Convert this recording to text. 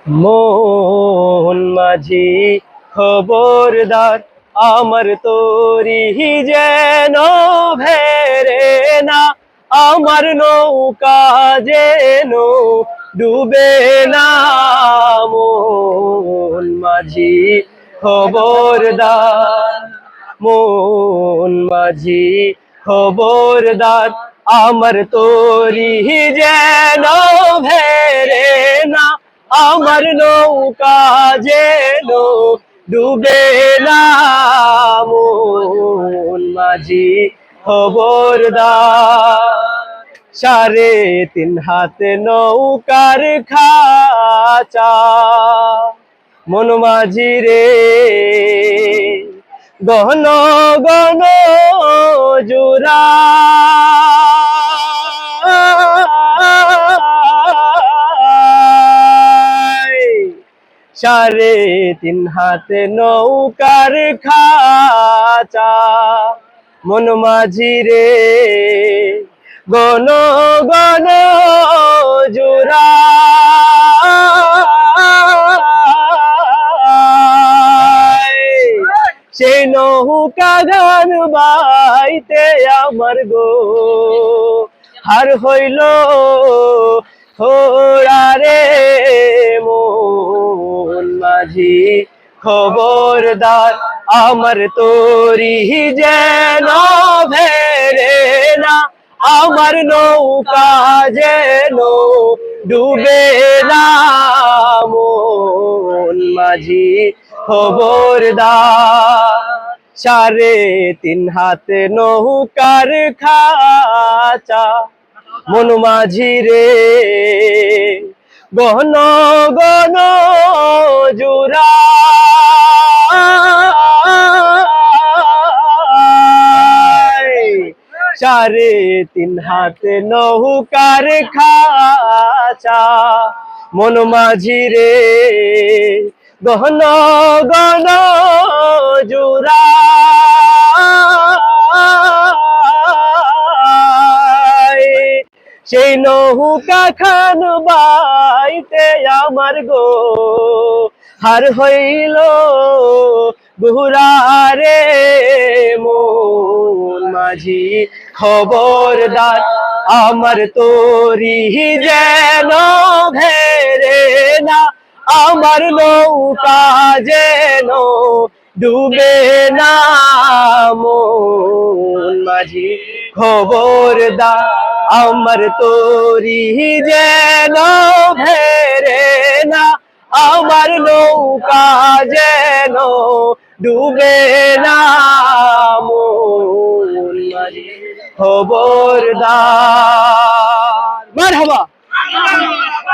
মোহন মাঝি খবরদার, আমার তরি যেন ভেরে না, আমার নৌকা যেন ডুবে না। মোহন মাঝি খবরদার, মোহন মাঝি খবরদার, আমার তরি যেন ভেরে না, আমার নৌকা যেন ডুবে না। মোহন মাঝি খবরদার, 3.5 হাত নৌকার খাঁচা, মন মাঝি রে গহন গণ জোড়া। 3.5 হাত নৌকার খাঁচা, মন মাঝি রে গণ গণ জোড়া। সেই নৌকা গান বাইতে আমার গো হার হইল থোড়া রে। মোহন মাঝি খবরদার, আমার তরি যেন ভেরে না, আমার নৌকা যেন ডুবে না। মোহন মাঝি খবরদার, 3.5 হাত নৌকার খাঁচা, মন মাঝি রে গহন গণ জোড়া। সাড়ে 3.5 হাত নৌকার খাঁচা, মন মাঝি রে গহন গণ জোড়া। সেই নৌকা খান বাইতে আমার গো হার হইল বুড়া রে। মোহন মাঝি খবরদার, আমার তরি যেন ভেরে না, আমার নৌকা যেন ডুবে না। মোহন মাঝি খবরদার, আমার তরি যেন ভেরে না, আমার নৌকা যেন ডুবে না। মোহন মাঝি খবরদার। মারহাবা।